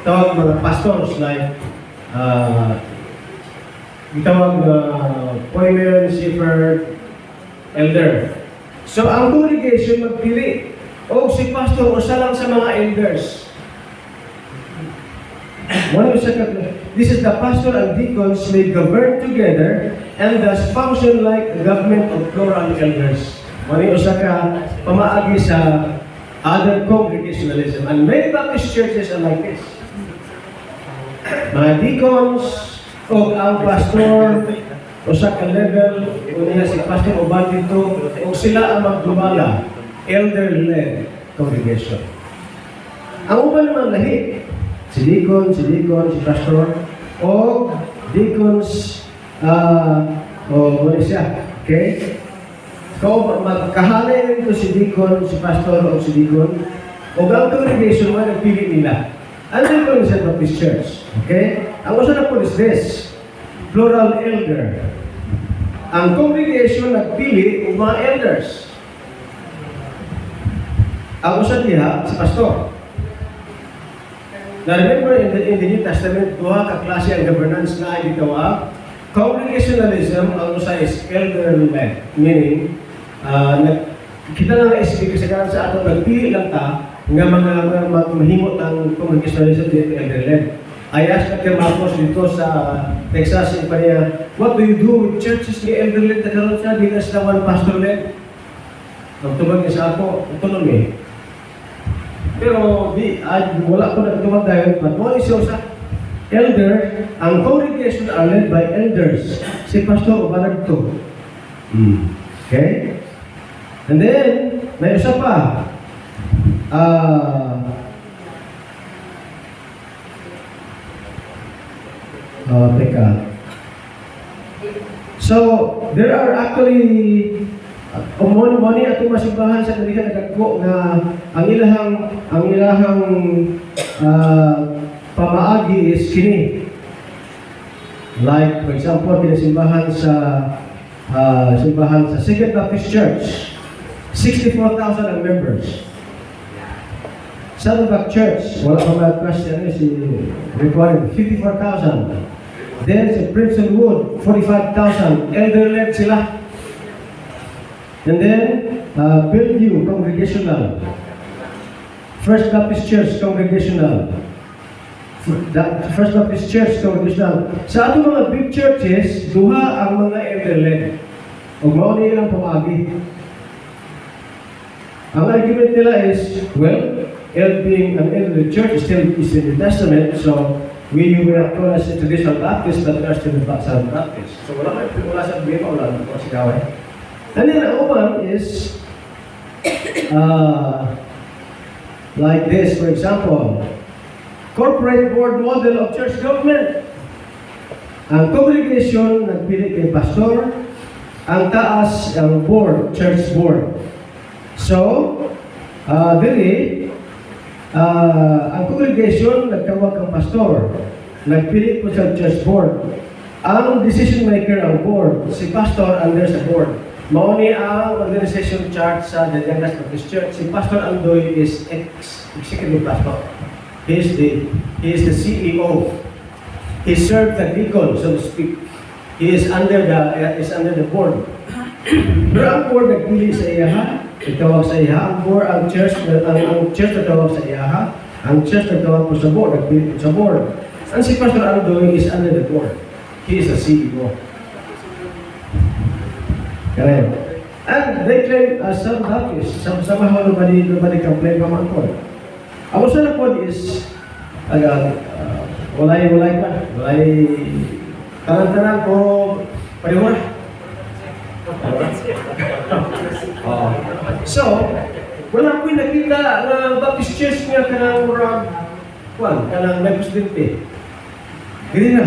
tawag mga pastors like itawag poimen, shepherd, elder. So ang congregation magpili o si pastor o isa lang sa mga elders. This is the pastor and deacons may govern together and thus function like a government of plural elders. Mani usa ka pamaagi sa other congregationalism, and many Baptist churches are like this. Mga deacons o ang pastor usa ka level unya si pastor uban dito o sila ang magdumala elder-led congregation. Ang uban naman lahi si deacon, si pastor o deacons o muna siya, okay? So, magkahalin ito si deacon, si pastor o si deacon o ang congregation mo nagpili nila. Ano yung St. Baptist Church? Okay? Ang usa na po is this, plural elder. Ang congregation nagpili ng mga elders. Ang usa diha, si pastor. Now remember in the New Testament, duha ka klase ang governance na ay gitawag. Congregationalism, ang usa is elder-led, meaning kita na nga-speak kasi sa ato nagpili lang ta nga mga mahimot ang congregationalism dito elder-led. I asked Dr. Marcos dito sa Texas in Pania, what do you do with churches ni elder-led na karoon siya? Di na sila one pastor-led. Ang tubag niya sa ako, autonomy. Pero wala ko nagtumag dahil but one is sa elder, ang congregation are led by elders. Si pastor o banag to. Okay? And then, may isa pa. Teka. So, there are actually umoni atong masimbahan sa kanila nagagpo nga ang ilahang pamaagi is kini. Like, for example, pinasimbahan sa Second Baptist Church, 64,000 ang members. Saddleback Church, wala pa mga si recorded, 54,000. Then sa Princeton Wood, 45,000. Elder-led sila. And then, Bellevue, Congregational. First Baptist Church, Congregational. First Baptist Church, Congregational. Sa ato mga big churches, duha ang mga elder-led. O mao nilang pamagi. Ang argument nila is, well, being an elder church is in the Testament, so we were not called as a traditional Baptist, but we are still a Baptist. So wala sa bigay pa, wala sa sigaway. And then the one is like this, for example, corporate board model of church government. Ang congregation nagpili kay pastor, ang taas ang board, church board. So, ang congregation nagtawag ang pastor, nagpili po sa church board. Ang decision maker ang board, si pastor under sa board. Mauni ang organization chart sa The Youngest Baptist Church. Si Pastor Andoy is executive pastor. He is the CEO. He served the deacon, so to speak. He is under the board. Pero ang board nagpili sa iyaha, itawag sa iyaha. Ang church nagtawag sa iyaha. Ang church nagtawag po sa board, nagpili po sa board. And si Pastor Andoy is under the board. He is the CEO. Correct. And they claim some Baptists, somehow nobody complain from ang pod. Ang usa na pod is walay tanan ko pareho na. So, wala ko'y nakita na Baptist Church nga kanang may presidente. Hindi na.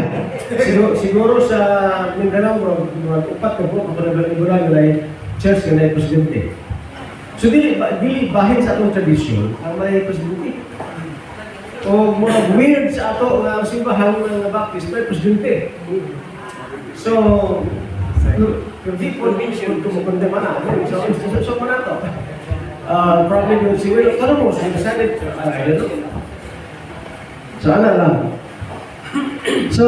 Siguro sa Mindanao, upat ka po, kapag nag-ibulan na church na presidente. So, dili bahin sa atong tradisyon ang may presidente. O mga weird sa ato nga simbahan ng Baptist, may presidente. So, hindi po kumukundama na. So, mana to? Probably will see, well, ano mo, decided, I don't know. So, ano lang. So,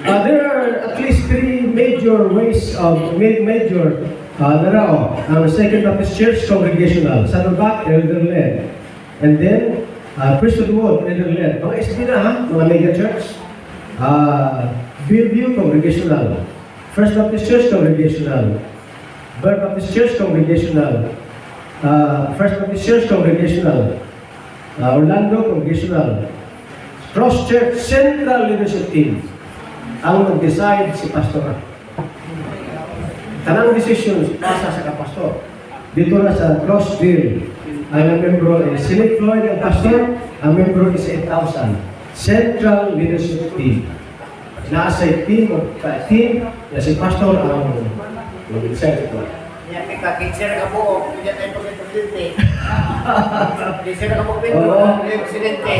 there are at least three major ways of major narao. Ang Second Baptist Church, congregational. Saddleback, elder-led. And then, Priesthood Wood, elder-led. Mga SB na ha, mga mega church. View, congregational. First Baptist Church, congregational. Bird Baptist Church, congregational. First Baptist Church, congregational. Orlando, congregational. Cross Church Central Leadership Team. Ang mag-decide si pastor. Tanang decisions pasa sa kapastor. Dito na sa Cross Deal. Ang membro ay Silip Floyd ang pastor. Ang membro is 8,000. Central Leadership Team. Nasa team na si pastor ang mag-decide ito. Ya, kita ka po, hindi tayo presidente. Kinsira ka po, presidente.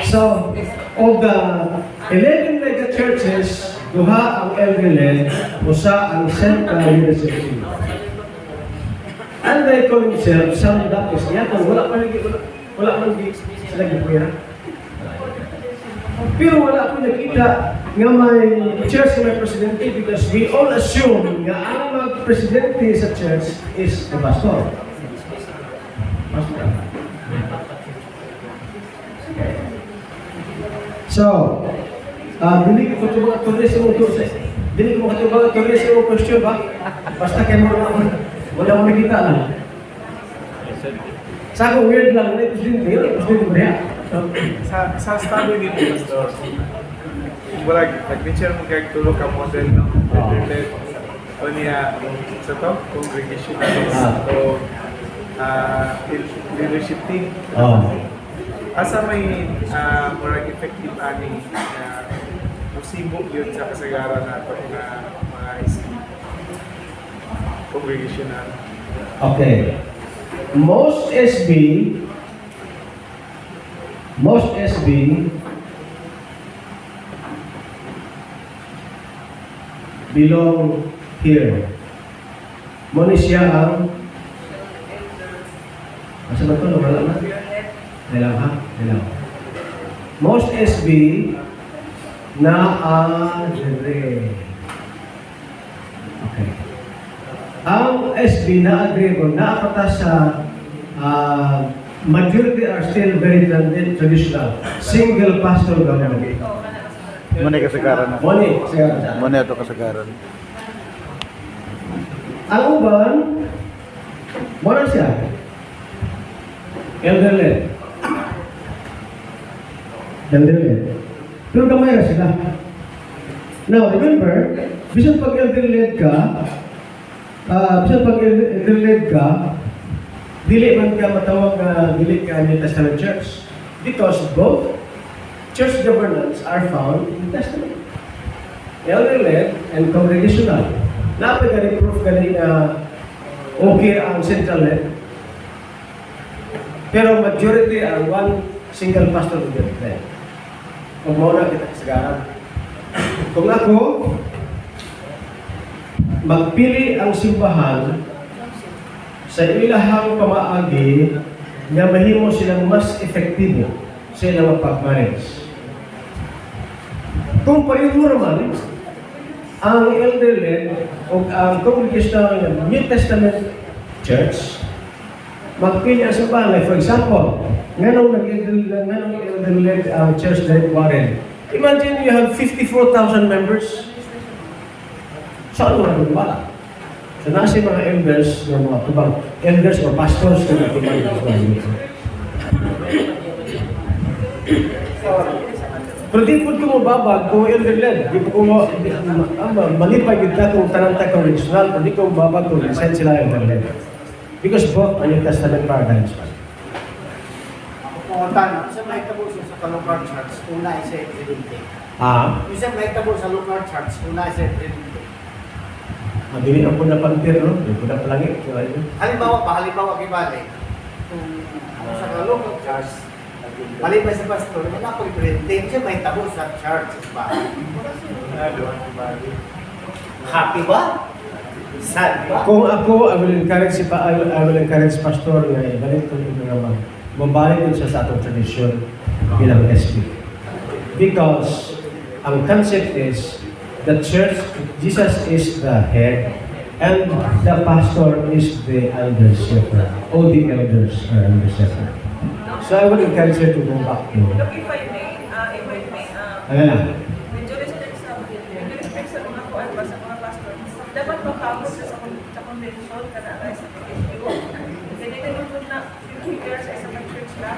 So, of the 11 mega churches, duha ang elder-led, usa ang central leadership team. And they call themselves some Baptist. Yan, wala man sila gipuira. Pero wala ako nakita nga may church na may presidente because we all assume nga ang mag-presidente sa church is the pastor. So, dili ko mga tulis sa mga tulis. Dili ko mga tulis sa mga question ba? Basta kayo wala mo nakita lang. Sa ako weird lang, may presidente mo rin. Sa study dito, Pastor, wala, nag-picture mo kaya tulog ka model ng internet o niya sa to, congregation o leadership team. Asa may more effective ani musibok yun sa kasagaran na ito mga congregational. Okay. Most SB belong here. Muna siya ang asa ba ito? Wala na? Dalaw ha? Dalaw. Most SB na agree. Okay. Ang SB na agree ko, naapatas sa majority are still very traditional. Single pastor government. Muna kasagaran na. Muna ito kasagaran. Ang uban, muna siya. Elder-led. Pero kamay na sila. Now, remember, bisan pag elder-led ka, dili man ka matawag na dili ka New Testament Church. Because both church governance are found in the Testament. Elder-led and congregational. Napag ka rin proof ka rin na okay ang central-led. Pero majority are one single pastor to get there. Kung mauna kita kasagaran. Kung ako, magpili ang simbahan sa ilahang pamaagi na mahimo silang mas efektibo sa ilang pag-manage. Kung pareho naman, ang elder-led o ang congregational New Testament Church, magpili ang simbahan. Like for example, nganong elder-led ang church like Warren. Imagine you have 54,000 members. Saan mo nagpapala? So nasa mga elders, mga tubang elders or pastors na tubang pero di po ko mababag kung elder-led. Di po ko malipay yun na kung tananta congregational, pero di ko mababag kung saan sila elder-led. Because both are New Testament paradigms. Kung tanong, isa may tabo sa local church, una isa presidente. Isa may tabo sa local church, una isa presidente. Dili ang puna pantir, no? Dili puna palangit. Halimbawa kibali. Kung sa local church, malipay sa pastor, wala po presidente, siya may tabo sa church. Happy ba? Sad ba? Kung ako, I will encourage pastor na ibalik ko yung naman. mabalik din siya sa atong tradisyon bilang SP. Because ang concept is the church, Jesus is the head, and the pastor is the elder shepherd. All the elders are elder shepherd. So I would encourage you to go back to. Look, if I may, Ano na? with due respect sa mga kuwan ba, sa mga pastor, dapat mapagod sa convention ka na sa PSU. Hindi ka nung na 50 years ay sa church na.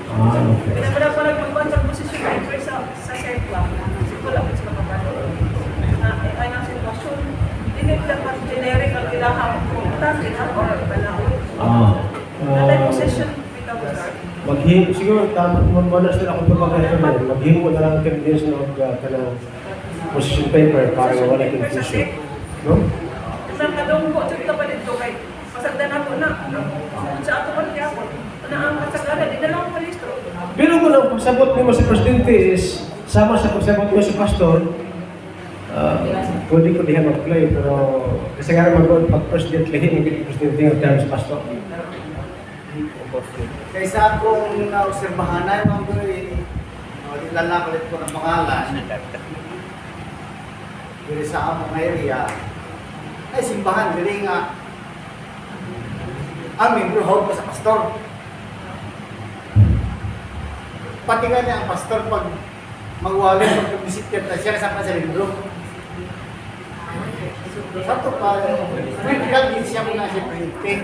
Okay. Pinamala ko lang magkuhan sa posisyon na ito sa serkwa. Kasi wala ko sila kapatid. Ay ang sitwasyon, hindi dapat generic ang ilahang puntakin or panahon. Natay posisyon, bitaw sir. Siguro, muna sila kung pagkakaroon. Maghimo na lang ang condition of kanang position paper para wala confusion. No? Isang kadong po, dito pa dito kay pasagdan ako na. Sa ato pa niya ako. Na ang kasagana, di na lang ang palistro. Pero kung ang pagsabot mo sa presidente is sama sa pagsabot mo sa pastor, pwede ko dihan mag-play, pero kasi nga pag-president lahin, hindi presidente yung term sa pastor. Kaysa akong naobserbahan na yung mga buhay, lalakalit ko ng pangalan. Dili sa among area, ay simbahan, dili nga ang membro hawag pa sa pastor. Pati nga niya ang pastor pag magwali, pag bisita na siya kasama sa membro. Sato pa, critical din siya muna siya printing.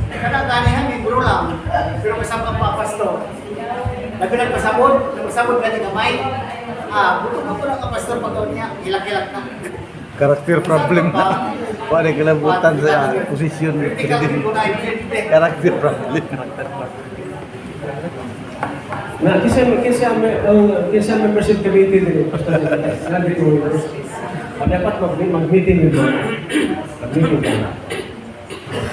Kanang-ganihan, membro lang, pero kasama pa pastor. Labi nagpasabot gani gamay. Buto lang ang pastor pag niya, hilak-hilak na. Karakter problem na. Wala kilabutan sa posisyon ni Critical din President. ko na yung Karakter problem. Na kinsa membership committee din pastor sabi ko dapat mag-meeting nito. Mag-meeting ka.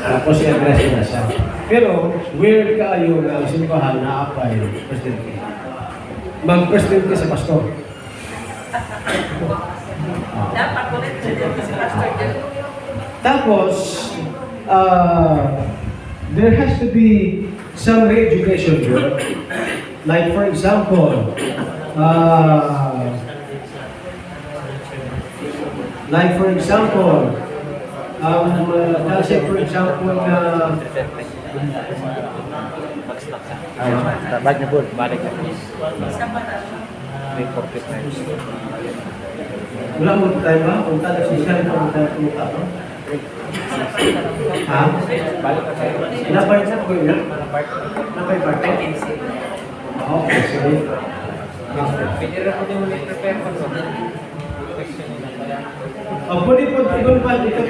Tapos i-address na siya. Pero weird kaayo na ang simbahan na apply presidente. Mag-presidente sa pastor. Dapat ko rin si pastor dyan. Tapos, there has to be some re-education work. Like for example, kasi for example na Balik niyo po. Isa pa na. wala mo tayo ba? Kung tayo siya, kung tayo kumukha to? Ha? Napay na po yun? Napay ba ito? Okay, sige. Pwede po, ibang ba dito?